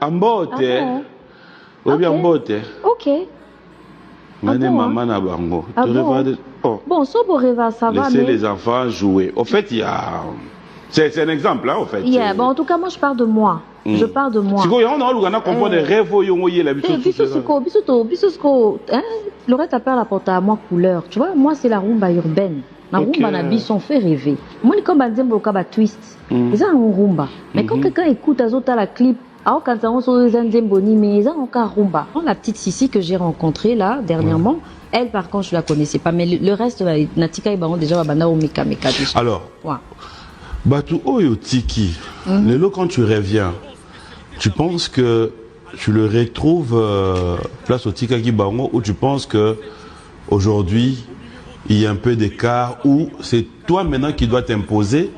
Ambote. Ah Oui, ok. ambote. Ok. Mané Ah bon, maman na bango. Ah Tu bon? rêves de... Oh. Bon, Soboreva, ça va, Laissez mais... les enfants jouer. Au fait, il y a... C'est un exemple, hein, au fait. Yeah, bon, en tout cas, moi, je parle de moi. Je parle de moi. Si on a comprendre des rêves, on la Bisosko, hein, Laurette appelle la porte à moi couleur. Tu vois, moi, c'est la rumba urbaine. La rumba na bis, on fait rêver. Moi, comme Banzembo Kaba twist. Ils ont un rumba. Mais quand quelqu'un écoute Azota la clip, alors quand on se dit mais ils ont encore rumba. La petite Sissi que j'ai rencontrée là, dernièrement, elle, par contre, je la connaissais pas. Mais le reste, Natika et Baron, déjà, Banda ou Meka. Alors, Batu Oyo Tiki, le lot quand tu reviens, tu penses que tu le retrouves place au Tikaki Bango ou tu penses que aujourd'hui il y a un peu d'écart ou c'est toi maintenant qui dois t'imposer,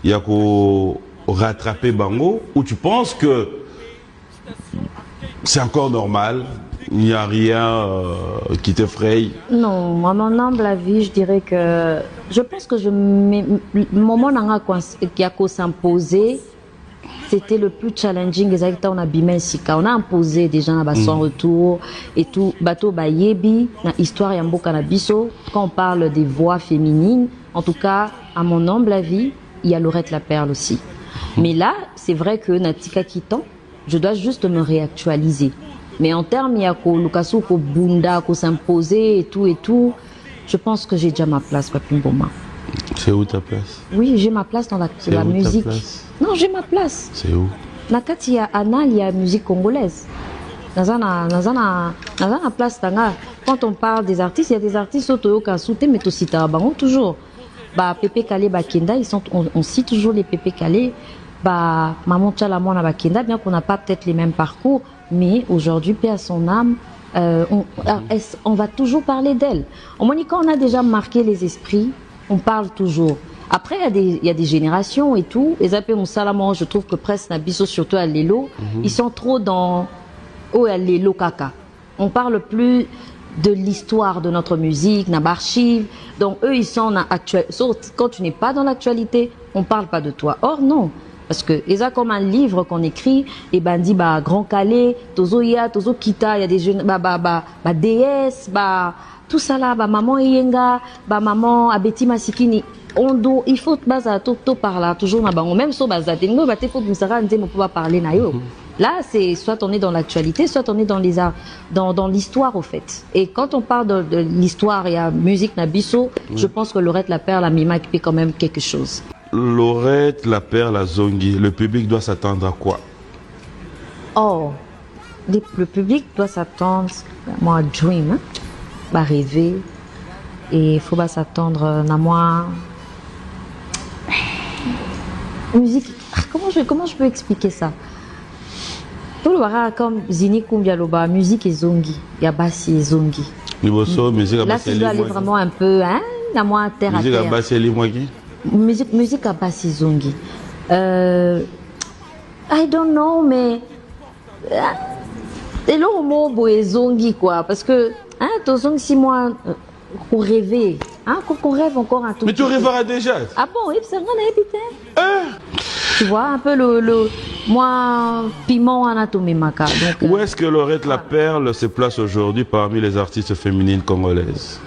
il y a qu'au rattraper Bango ou tu penses que c'est encore normal, il n'y a rien qui t'effraie? Non, à mon humble avis, je dirais que je pense que le moment qui a s'imposer, c'était le plus challenging. On a bimé sika, on a imposé des gens à son retour et tout. Bateau bayebi, na histoire yambo canabiso. Quand on parle des voix féminines, en tout cas, à mon humble avis, il y a Laurette la Perle aussi. Mais là, c'est vrai que Natika Kitan, je dois juste me réactualiser. Mais en termes, il y a Lukasu, Bunda, s'imposer et tout, je pense que j'ai déjà ma place, Papi Mboma. C'est où ta place? Oui, j'ai ma place dans la musique. Non, j'ai ma place. C'est où? Nakati il y a Anal, il y a musique congolaise. Dans la place, quand on parle des artistes, il y a des artistes Otoyoka Souté, mais aussi Tarabango toujours. Bah, Pépé Kalé, Bakenda, on cite toujours les Pépé Kalé. Bah, Maman Tchalamon Bakenda, bien qu'on n'a pas peut-être les mêmes parcours, mais aujourd'hui, paix à son âme, on va toujours parler d'elle. Quand on a déjà marqué les esprits, on parle toujours. Après, il y a des générations et tout. Les appels Moussalamon, je trouve que presque Nabiso, surtout à Lélo, ils sont trop dans Lélo Kaka. On parle plus de l'histoire de notre musique, d'archives. Donc eux, ils sont actuels. Sauf quand tu n'es pas dans l'actualité, on parle pas de toi. Or non. Parce que ils ont comme un livre qu'on écrit, et ben dit Grand Calais, Tozoya, Tozo Kita, il y a des jeunes, DS, tout ça là, maman Yenga, maman Abeti Masikini. Il faut tout par là, toujours même sur Bazatengo, il faut pouvoir parler nayo. Là, c'est soit on est dans l'actualité, soit on est dans les arts, dans l'histoire au fait. Et quand on parle de l'histoire et à musique Nabiso, je pense que Laurette la Perle, la Mima qui fait quand même quelque chose. Laurette la Perle, la Zongi, le public doit s'attendre à quoi? Oh, le public doit s'attendre à dream, à rêver, et il faut pas s'attendre à moi. Musique, comment je peux expliquer ça? Tout le monde comme Zini Kumbialoba, musique et Zongi, Yabasi et Zongi. Là, tu dois aller vraiment un peu, hein, à moi terre à terre. Musique à Bassi et musique à Bassi Zongi. I don't know, mais c'est le mot boé Zongi quoi, parce que hein, ton Zongi 6 mois pour rêver, hein, qu'on rêve encore un tout. Mais tu rêveras déjà. Ah bon, oui, c'est rien Tu vois un peu moi piment anatomie maca. Où est-ce que Laurette la Perle se place aujourd'hui parmi les artistes féminines congolaises?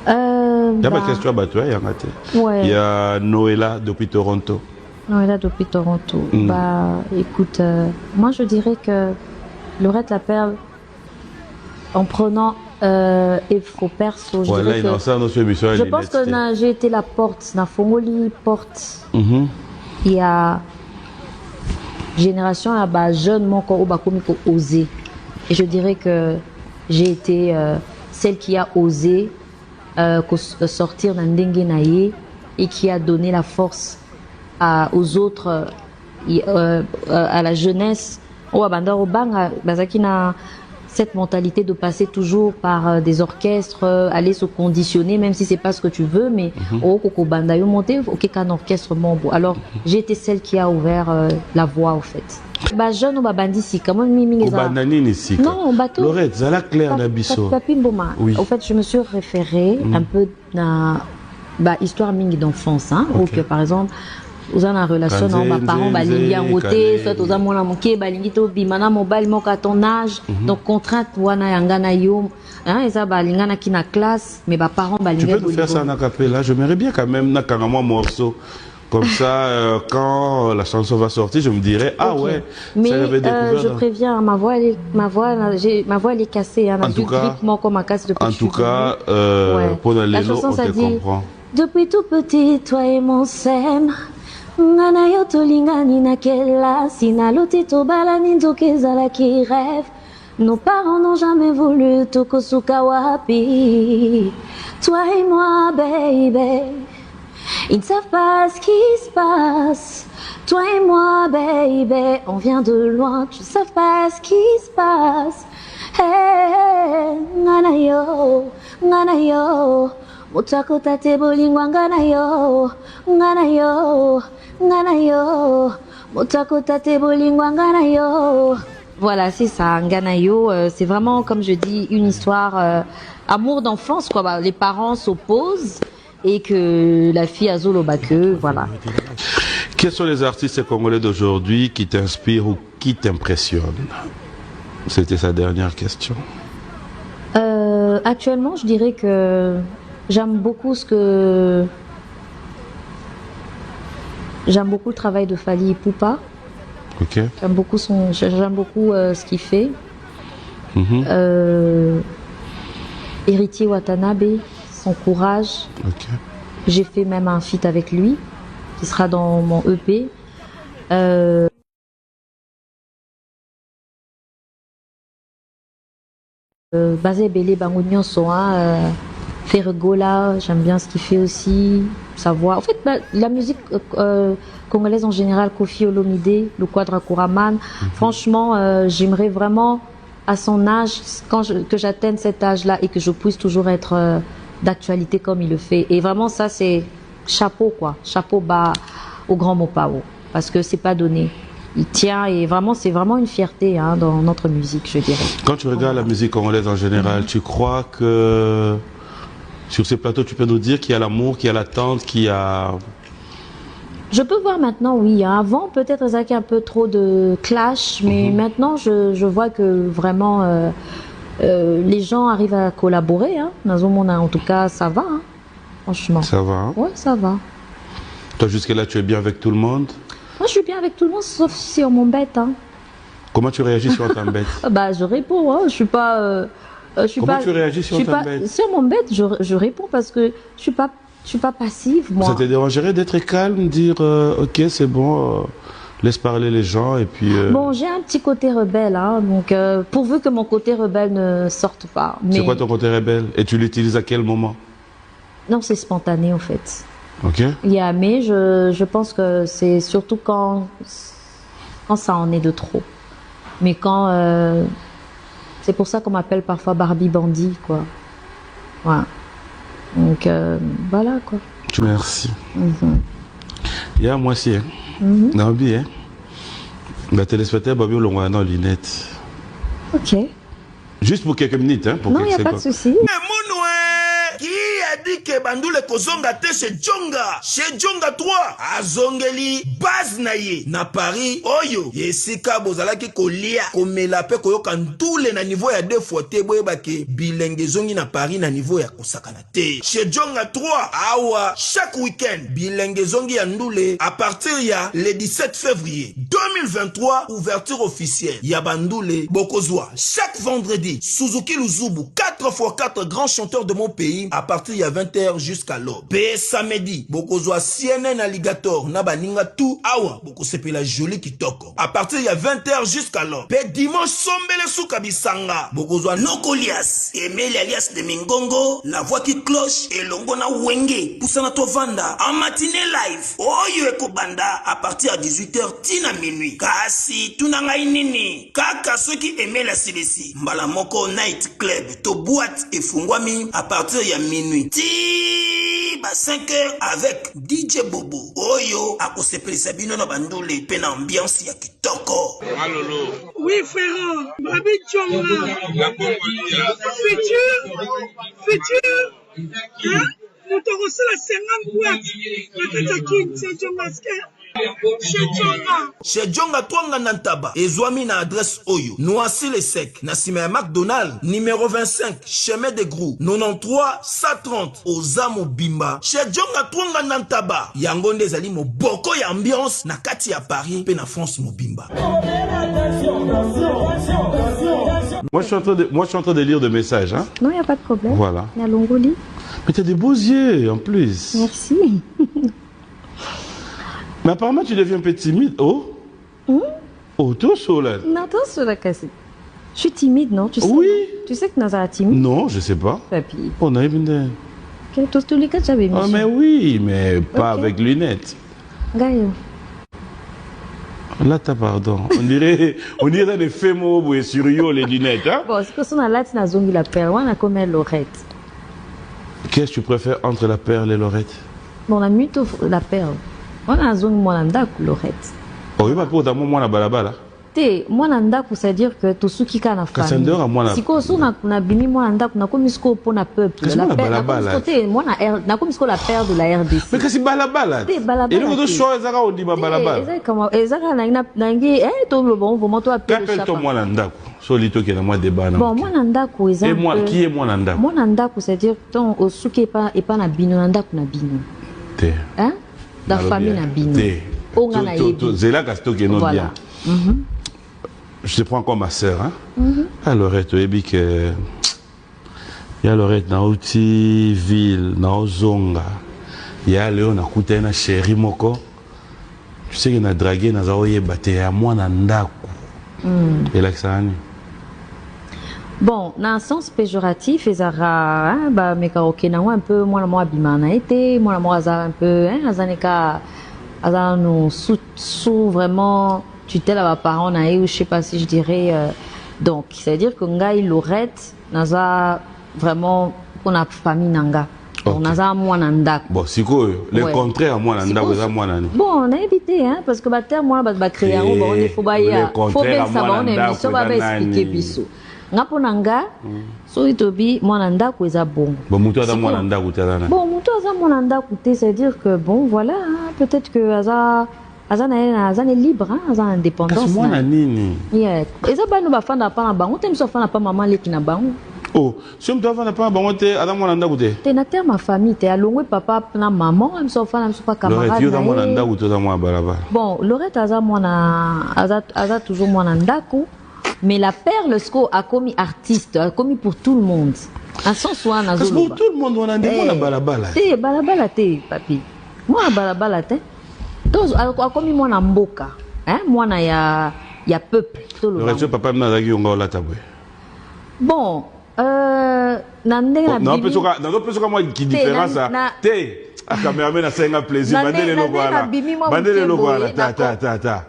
Il y a ma question à battre, il y a Noëlla depuis Toronto. Noëlla depuis Toronto. Écoute, moi je dirais que Laurette la Perle, en prenant Efro Perso, je pense que j'ai été la porte, na Fongoli porte. Il y a génération là-bas, jeune, mon corps au osé. Et je dirais que j'ai été celle qui a osé sortir d'un dengue naïe et qui a donné la force aux autres, à la jeunesse. Cette mentalité de passer toujours par des orchestres, aller se conditionner, même si c'est pas ce que tu veux, mais un orchestre membre. Alors, j'ai été celle qui a ouvert la voie, au fait. Jeune ou bandi sika, moi non, bateau. Laurette, Zala Claire Nabiso. Papi Mboma. En fait, je me suis référée un peu à histoire mingi d'enfance, hein, où que par exemple aux en relation non ma parents balingi en côté soit aux mon amoké balingi to bimana mobile mo à ton âge donc contrainte wana yangana yo hein eza balingana qui na classe mais parents balingi. Tu peux nous faire ça en acapella? J'aimerais bien quand même na carrément morceau comme ça quand la chanson va sortir je me dirais ah okay. Ouais mais je préviens ma voix elle est cassée hein, en tout cas comme ma casse depuis en tout cas ouais. Pour la chanson on te comprend. Depuis tout petit toi et mon sème ngana yo tolingani na kelasi na lote tobalani nzokezala qui rêve. Nos parents n'ont jamais voulu tokosuka wapi. Toi et moi baby, ils ne savent pas ce qui se passe. Toi et moi baby, on vient de loin, tu ne sais pas ce qui se passe. Hey, ngana yo mutako tate bolingwa ngana yo mutako tate bolingwa ngana yo. Voilà, c'est ça, Nganayo, c'est vraiment, comme je dis, une histoire amour d'enfance, quoi. Bah, les parents s'opposent et que la fille a Zolobake, voilà. Quels sont les artistes congolais d'aujourd'hui qui t'inspirent ou qui t'impressionnent? C'était sa dernière question. Actuellement, je dirais que j'aime beaucoup le travail de Fally Ipupa. Okay. J'aime beaucoup ce qu'il fait. Héritier Watanabe, son courage. Okay. J'ai fait même un feat avec lui, qui sera dans mon EP. Basé Belé Bangounion Soa, Ferregola, j'aime bien ce qu'il fait aussi, sa voix. En fait, la musique congolaise en général, Kofi Olomide, le Quadra Kouraman, franchement, j'aimerais vraiment, à son âge, que j'atteigne cet âge-là et que je puisse toujours être d'actualité comme il le fait. Et vraiment, ça, c'est chapeau, quoi. Chapeau bas au grand Mopao, parce que c'est pas donné. Il tient et vraiment, c'est vraiment une fierté hein, dans notre musique, je dirais. Quand tu regardes la musique congolaise en général, tu crois que sur ces plateaux, tu peux nous dire qu'il y a l'amour, qu'il y a l'attente, qu'il y a... Je peux voir maintenant, oui. Hein. Avant, peut-être il y avait un peu trop de clash, mais maintenant, je vois que vraiment, les gens arrivent à collaborer. Hein. Dans un monde, en tout cas, ça va, hein. Franchement. Ça va hein? Oui, ça va. Toi, jusque là, tu es bien avec tout le monde? Moi, je suis bien avec tout le monde, sauf si on m'embête. Hein. Comment tu réagis si on t'embête? Bah, je réponds. Hein. Je suis pas... Comment tu réagis si on t'embête? Si on m'embête, je réponds parce que je suis pas passive, moi. Ça te dérangerait d'être calme, dire ok, c'est bon, laisse parler les gens et puis... Bon, j'ai un petit côté rebelle, hein, donc pourvu que mon côté rebelle ne sorte pas. Mais... C'est quoi ton côté rebelle? Et tu l'utilises à quel moment? Non, c'est spontané en fait. Ok. Mais je pense que c'est surtout quand ça en est de trop. Mais quand... c'est pour ça qu'on m'appelle parfois Barbie Bandit, quoi. Voilà. Donc, voilà, quoi. Merci. Il y a moi aussi, hein. Non, bien. La téléspectateur, Babi Olongwa dans lunettes. Ok. Juste pour quelques minutes, hein. Pour non, il n'y a pas de souci. Qui a dit que Bandoule Kozonga te chez Djonga 3 azongeli base na ye na Paris oyo yesika bozalaki kolia komela pe koyoka ndule na niveau ya 2 fois te boyebake bilenge zongi na Paris na niveau ya kosakana te chez Djonga 3 awa chaque week-end bilenge zongi ya ndule à partir ya le 17 février 2023 ouverture officielle ya Bandoule bokozwa chaque vendredi Suzuki Luzubu 4x4 grands chanteurs de mon pays à partir de 20h jusqu'à l'aube. Pe samedi, bokozwa CNN Alligator na baninga tout awa boko sepela joli kitoko. À partir de 20h jusqu'à l'aube. Pe dimanche sombele souka bisanga. Bokozwa Nokolias, Emile alias de Mingongo, la voix qui cloche et longo na wenge. Poussana tovanda en matinée live. Oyo ekobanda à partir de 18h tina minuit. Kasi tunanga inini. Kaka ceux qui aimaient la CDC. Mbala moko night club to boîte et fungwami à partir de minuit. Ti ba 5h avec DJ Bobo. Oyo akosepelisa bino na Bandoule pe na ambiance ya kitoko. Alolo. Oui frère, Babi Djonga. La Congolia. Futur. Hein? Nous te reçons la 50 boîtes. La Katakin, c'est Djonga. Chez Djonga Twanga Nantaba, Ezwami na adresse Oyo, Noisy le Sec, Nassime McDonald, numéro 25, chemin de Grou, 93 130, Ozamo Bimba. Chez Djonga Twanga Nantaba, Yangonde Zali mo boko ya ambiance, na kati ya Paris, pe na France mo Bimba. Moi, je suis en train de lire des messages. Hein? Non, il n'y a pas de problème. Voilà. La Longolie. Mais tu as des beaux yeux en plus. Merci. Mais apparemment, tu deviens un peu timide. Oh Oh, tout seul là. Non, toi, sur la cassette. Je suis timide, non? Tu sais, Oui. non? Tu sais que Nazara est timide? Non, je sais pas. Papi. On a une... Tous les cas, j'avais mis. Oh, mais oui, mais pas Ok. avec lunettes. Gaïo. Là, t'as pardon. On dirait dans les fémos et sur yo, les lunettes. Hein? Bon, c'est que son alat na zongi la perle. On a comme elle Lorette. Qu'est-ce que tu préfères entre la perle et l'orette? Bon, on a mis la perle. On a zongi mon Lorette. Oh, il va pas pour moi la balabala. Te mwana ndaku c'est-à-dire que tout ce qui est na famille. Kasendera mwana. Siko so na bimi mwana ndaku na komi siko pour na peuple. Kasi mwana balabala. Te mwana na komi siko la père de la RDC. Mais kasi balabala. Te balabala. Et nous deux choix ezaka on dit balabala. Ezaka na ngi to le bon vraiment toi appeler. Qu'appelle-toi mwana ndaku? Solito qui est dans moi débat. Bon mwana ndaku ezaka. Et moi qui est mwana ndaku? Mwana ndaku c'est-à-dire ton osuki pas na bino na ndaku na bino. Te. Hein? La famille na bino. Te. Onga na yebi. Zela kasto qui est non bien. Je te prends comme ma sœur, hein? Alors, tu sais que il y a Lorette dans outil ville, dans Zonga. Il y a Léon à côté na chéri moko. Tu sais qu'il a dragué dans Zaoye baté à moi nandaku. Et là que ça ani. Bon, dans un sens péjoratif, ezara, hein, bah mais karaoké na un peu moi bimana été, moi un peu, hein, azaneka, azano sous vraiment tutelle à ma parent na ou je sais pas si je dirais donc c'est à dire que ngai Lorette naza vraiment on a famille nanga on naza moi nanda bon siko le contraire moi nanda vous moi nani bon on a évité hein parce que ba terre moi ba créer un bon il faut ba ya faut bien ça ba on émission ba expliquer biso ngapo nanga so itobi moi nanda ko eza bon bon muto ada moi nanda ko tala bon muto aza moi nanda ko c'est à dire que bon voilà hein, peut-être que azana est libre, hein, azana indépendance. Moi na nini. Yeah. Eza ba no ba fana pa na bango, tem so fana pa maman leki na bango. Oh, si on doit fana pa bango te adam moi nanda kote. Te na terre ma famille, te alongwe papa na maman, am so fana am so pa camarade. Lorette yo da moi nanda kote da moi balaba. Bon, Lorette aza moi na aza toujours moi na ndako, mais la perle sko a commis artiste, a commis pour tout le monde. En sens soit na zolo. Pour tout le monde on a des moi balabala. Te balabala te papi. Moi balabala te. Donc, comme moi na mboka, hein, moi na ya peuple. Le reste papa m'a dit on va la taboué. Bon, nande na non peut que moi qui différence ça. Té, à caméra na senga plaisir, bandele lo voilà. Bandele lo voilà, ta.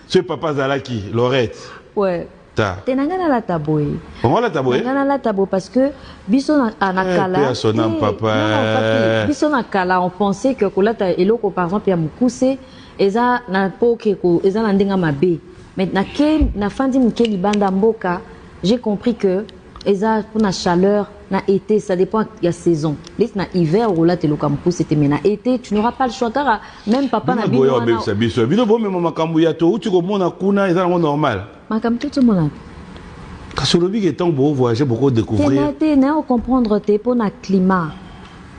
Ce papa Zalaki, Lorette. Ouais. Ta. Té nanga la taboué. Comment la taboué? Nanga la taboué parce que biso na kala. Papa. Biso na kala on pensait que kolata eloko par exemple ya mukuse eza na poke ko eza na ndenga mabe. Maintenant que na fandi muke libanda mboka, j'ai compris que eza pour la chaleur na été ça dépend de la saison. Les na hiver ou là te loka mukuse te mais na été tu n'auras pas le choix car même papa na bino wana. Bino bo même makambu ya to tu ko mona kuna eza normal. Makambu tout mona. Kasolobi est temps beau voyager beaucoup découvrir. T'es na comprendre t'es pour na climat.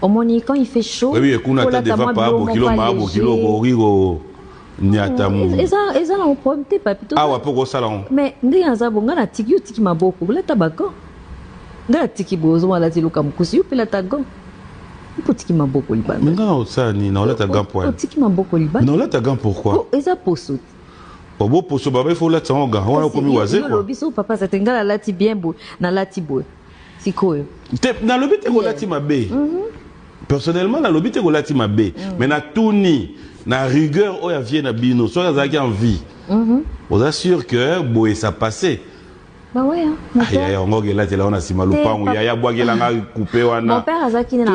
Au moni quand il fait chaud. Oui, kuna ta devant pas bokilo borigo nyatamu. Eza na problème te papito. Ah wa poko salon. Mais ndi anza bonga na tiki maboko bula tabako. Nda tiki bozo wala tiluka mkusi yupi la tago. Ipo tiki maboko libana. Menga osa ni na la tagan poil. Tiki maboko libana. Non la tagan pourquoi? Eza poso. Bobo poso baba il faut la tsanga wana komi waze quoi. Biso papa ça tengala lati bien beau na lati boy. Sikoyo. Na lobi te ko lati mabe. Personnellement na lobi te ko lati mabe. Mais na tuni na rigueur oya vient na bino so ya zaki en vie. On assure que boy ça passé. Bah ouais hein. On là te là on a sima lupangu ya bwagela nga coupé wana. Mon père azaki na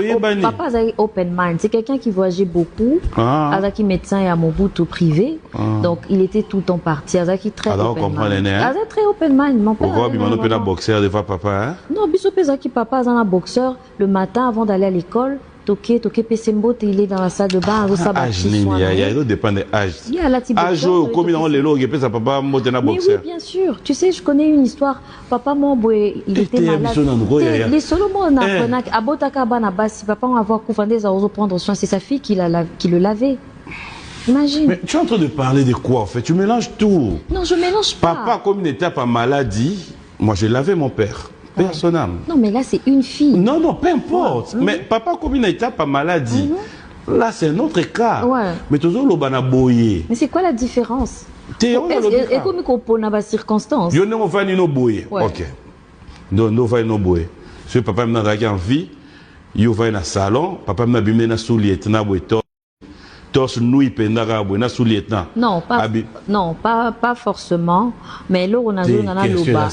papa azaki open mind, c'est quelqu'un qui voyageait beaucoup. Azaki médecin et à Mobutu privé. Donc il était tout le temps parti. Azaki très open mind. Azaki très open mind mon père. Pourquoi bimano pena boxeur des fois papa hein? Non, biso pezaki papa azana boxeur le matin avant d'aller à l'école. Toké Pesembo, il est dans la salle de bain. Âge, il y a d'autres dépend de âge. Il y a la type âge, comme dans les lots, il peut papa motena mais boxer. oui, bien sûr. Tu sais, je connais une histoire. Papa Mobwe, il était malade. Les Solomon n'a pas abotaka bana basi. Papa on avoir couvert à oser prendre soin. C'est sa fille qui le lavait. Imagine. Mais tu es en train de parler de quoi en fait? Tu mélanges tout. Non, je mélange pas. Papa, comme il n'était pas maladie, moi je lavais mon père. Père son âme. Non, mais là c'est une fille. Non, non, peu importe. Ouais. Mais papa, comme il n'était pas maladie, là c'est un autre cas. Ouais. Mais toujours le bana boye. Mais c'est quoi la différence? Et comme il y a des circonstances. Yo ne va ni no boye. Ok. Donc no va no boye. Si papa m'a dit en vie, yo va dans salon, papa m'a bimé na souliette na boye. Non, pas forcément. Mais là, on a vu na loba.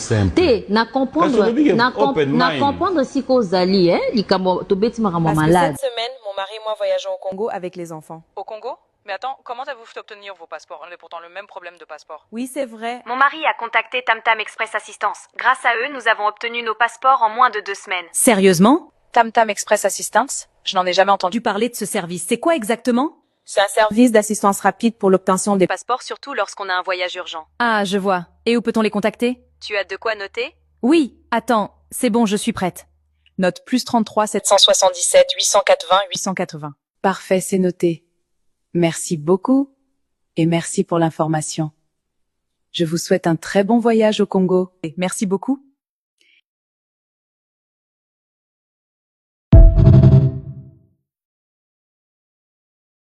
Na comprendre si cause ali, to beti malade. Cette semaine, mon mari et moi voyageons au Congo avec les enfants. Au Congo? Mais attends, comment avez-vous fait obtenir vos passeports? On a pourtant le même problème de passeport. Oui, c'est vrai. Mon mari a contacté Tam Tam Express Assistance. Grâce à eux, nous avons obtenu nos passeports en moins de 2 semaines. Sérieusement? Tam Tam Express Assistance? Je n'en ai jamais entendu parler de ce service. C'est quoi exactement? C'est un service d'assistance rapide pour l'obtention des passeports, surtout lorsqu'on a un voyage urgent. Ah, je vois. Et où peut-on les contacter? Tu as de quoi noter? Oui, attends, c'est bon, je suis prête. Note +33 777 880 880. Parfait, c'est noté. Merci beaucoup et merci pour l'information. Je vous souhaite un très bon voyage au Congo. Merci beaucoup.